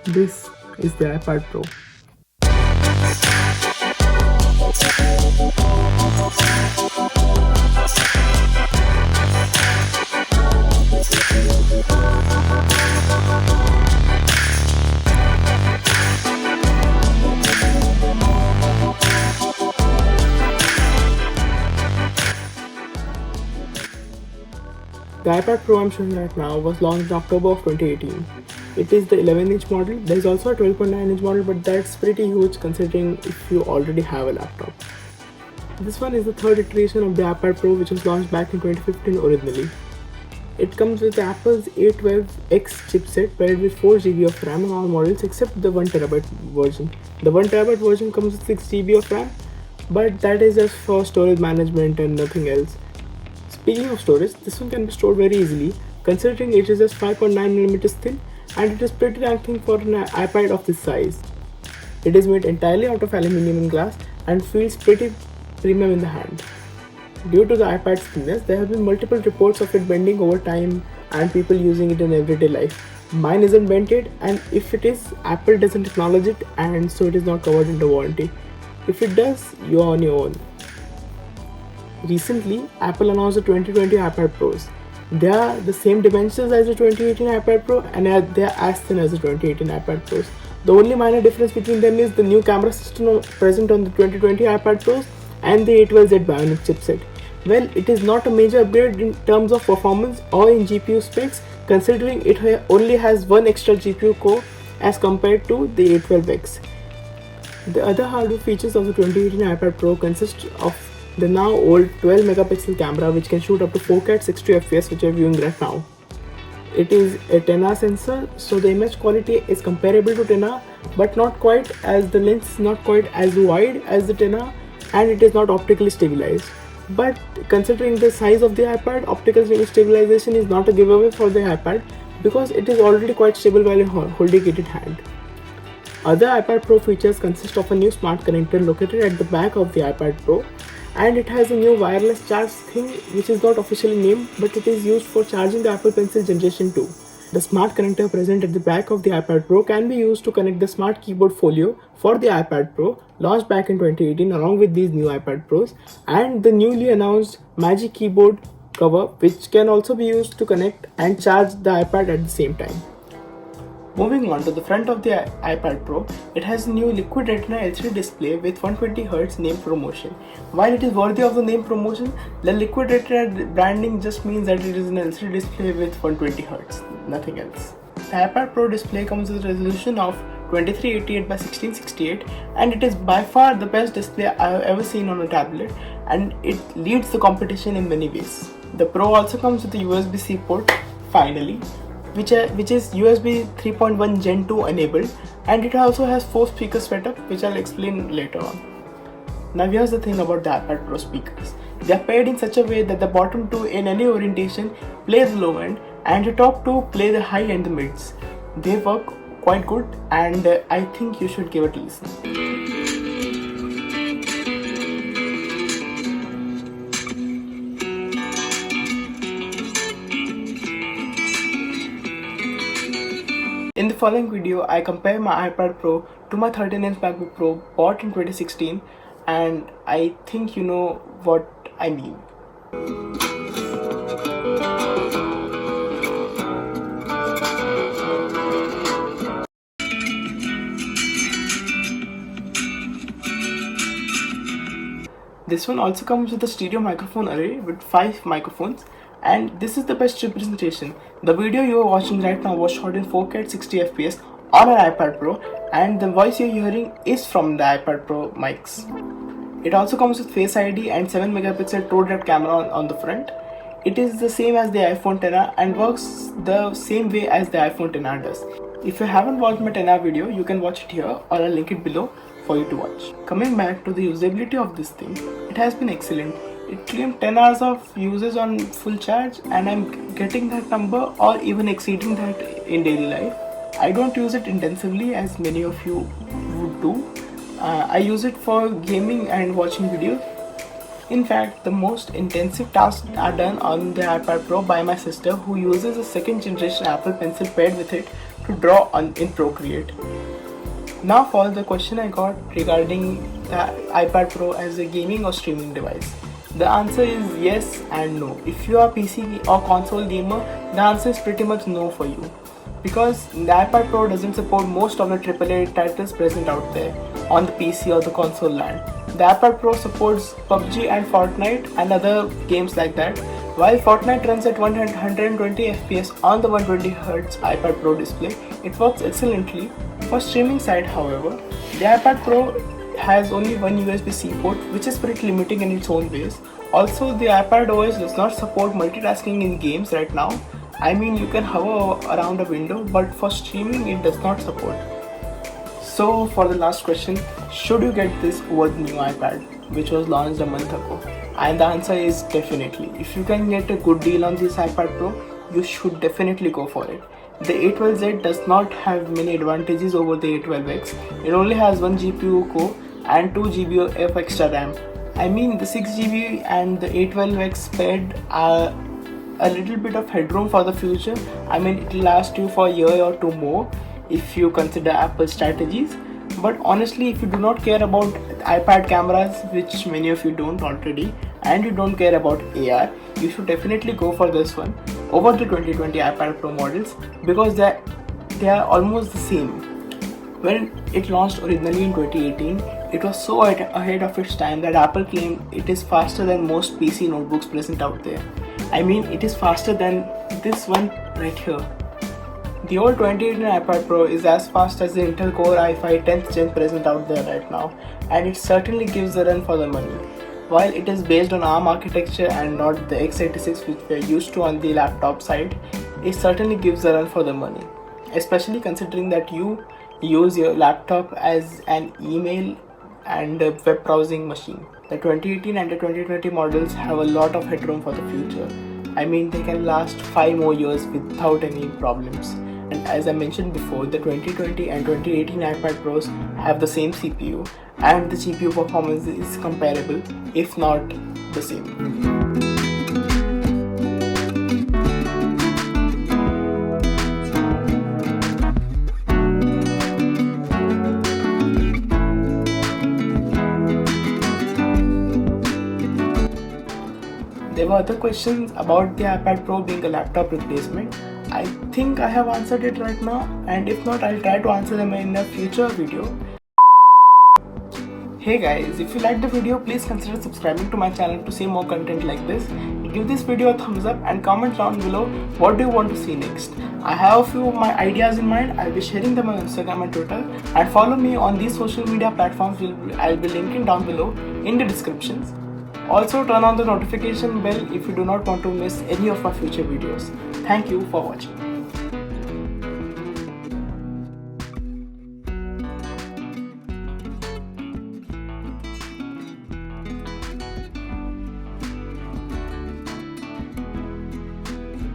This is the iPad Pro. The iPad Pro I'm showing right now was launched in October of 2018. It is the 11-inch model. There is also a 12.9-inch model, but that's pretty huge considering if you already have a laptop. This one is the third iteration of the iPad Pro, which was launched back in 2015 originally. It comes with Apple's A12X chipset paired with 4GB of RAM on all models except the 1TB version. The 1TB version comes with 6GB of RAM, but that is just for storage management and nothing else. Speaking of storage, this one can be stored very easily considering it is just 5.9mm thin and it is pretty damn thin for an iPad of this size. It is made entirely out of aluminium and glass and feels pretty premium in the hand. Due to the iPad's thinness, there have been multiple reports of it bending over time and people using it in everyday life. Mine isn't bented, and if it is, Apple doesn't acknowledge it and so it is not covered under warranty. If it does, you are on your own. Recently, Apple announced the 2020 iPad Pros. They are the same dimensions as the 2018 iPad Pro and they are as thin as the 2018 iPad Pros. The only minor difference between them is the new camera system present on the 2020 iPad Pros and the A12Z Bionic chipset. Well, it is not a major upgrade in terms of performance or in GPU specs, considering it only has one extra GPU core as compared to the A12X. The other hardware features of the 2018 iPad Pro consist of the now old 12 megapixel camera, which can shoot up to 4K at 60 fps, which I am viewing right now. It is a 10R sensor, so the image quality is comparable to 10R, but not quite, as the lens is not quite as wide as the 10R and it is not optically stabilized. But considering the size of the iPad, optical stabilization is not a giveaway for the iPad because it is already quite stable while holding it in hand. Other iPad Pro features consist of a new smart connector located at the back of the iPad Pro, and it has a new wireless charge thing which is not officially named, but it is used for charging the Apple Pencil Generation 2. The smart connector present at the back of the iPad Pro can be used to connect the smart keyboard folio for the iPad Pro launched back in 2018 along with these new iPad Pros, and the newly announced Magic Keyboard cover, which can also be used to connect and charge the iPad at the same time. Moving on to the front of the iPad Pro, it has a new Liquid Retina LCD display with 120Hz name promotion. While it is worthy of the name promotion, the Liquid Retina branding just means that it is an LCD display with 120Hz, nothing else. The iPad Pro display comes with a resolution of 2388 by 1668 and it is by far the best display I have ever seen on a tablet, and it leads the competition in many ways. The Pro also comes with a USB-C port, finally, which is USB 3.1 Gen 2 enabled, and it also has 4 speaker setup, which I'll explain later on. Now here's the thing about the iPad Pro speakers. They are paired in such a way that the bottom two in any orientation play the low end and the top two play the high and the mids. They work quite good and I think you should give it a listen. In the following video, I compare my iPad Pro to my 13-inch MacBook Pro bought in 2016, and I think you know what I mean. This one also comes with a stereo microphone array with 5 microphones, and this is the best representation. The video you are watching right now was shot in 4K at 60 fps on an iPad Pro, and the voice you are hearing is from the iPad Pro mics. It also comes with Face ID and 7 megapixel True Depth camera on the front. It is the same as the iPhone XR and works the same way as the iPhone XR does. If you haven't watched my XR video, you can watch it here or I'll link it below for you to watch. Coming back to the usability of this thing, it has been excellent. It claimed 10 hours of usage on full charge, and I'm getting that number or even exceeding that in daily life. I don't use it intensively as many of you would do. I use it for gaming and watching videos. In fact, the most intensive tasks are done on the iPad Pro by my sister, who uses a second generation Apple Pencil paired with it to draw in Procreate. Now for the question I got regarding the iPad Pro as a gaming or streaming device. The answer is yes and no. If you are PC or console gamer, the answer is pretty much no for you, because the iPad Pro doesn't support most of the AAA titles present out there on the PC or the console land. The iPad Pro supports PUBG and Fortnite and other games like that. While Fortnite runs at 120 FPS on the 120Hz iPad Pro display, it works excellently. For streaming side, however, the iPad Pro has only one USB-C port, which is pretty limiting in its own ways. Also, the iPad OS does not support multitasking in games right now. I mean, you can hover around a window, but for streaming it does not support. So for the last question, should you get this over the new iPad, which was launched a month ago? And the answer is definitely. If you can get a good deal on this iPad Pro, you should definitely go for it. The A12Z does not have many advantages over the A12X. It only has 1 GPU core and 2 GB of extra RAM. I mean, the 6 GB and the A12X paired are a little bit of headroom for the future. I mean, it will last you for a year or two more if you consider Apple's strategies. But honestly, if you do not care about iPad cameras, which many of you don't already, and you don't care about AR, you should definitely go for this one over the 2020 iPad Pro models, because they are almost the same. When it launched originally in 2018, it was so ahead of its time that Apple claimed it is faster than most PC notebooks present out there. I mean, it is faster than this one right here. The old 2018 iPad Pro is as fast as the Intel Core i5 10th gen present out there right now, and it certainly gives the run for the money. While it is based on ARM architecture and not the x86 which we are used to on the laptop side, it certainly gives the run for the money, especially considering that you use your laptop as an email and a web browsing machine. The 2018 and the 2020 models have a lot of headroom for the future. I mean, they can last 5 more years without any problems. And as I mentioned before, the 2020 and 2018 iPad Pros have the same CPU, and the GPU performance is comparable, if not the same. There were other questions about the iPad Pro being a laptop replacement. I think I have answered it right now, and if not, I'll try to answer them in a future video. Hey guys, if you liked the video, please consider subscribing to my channel to see more content like this. Give this video a thumbs up and comment down below what do you want to see next. I have a few of my ideas in mind. I'll be sharing them on Instagram and Twitter, and follow me on these social media platforms. I'll be linking down below in the descriptions. Also, turn on the notification bell if you do not want to miss any of my future videos. Thank you for watching.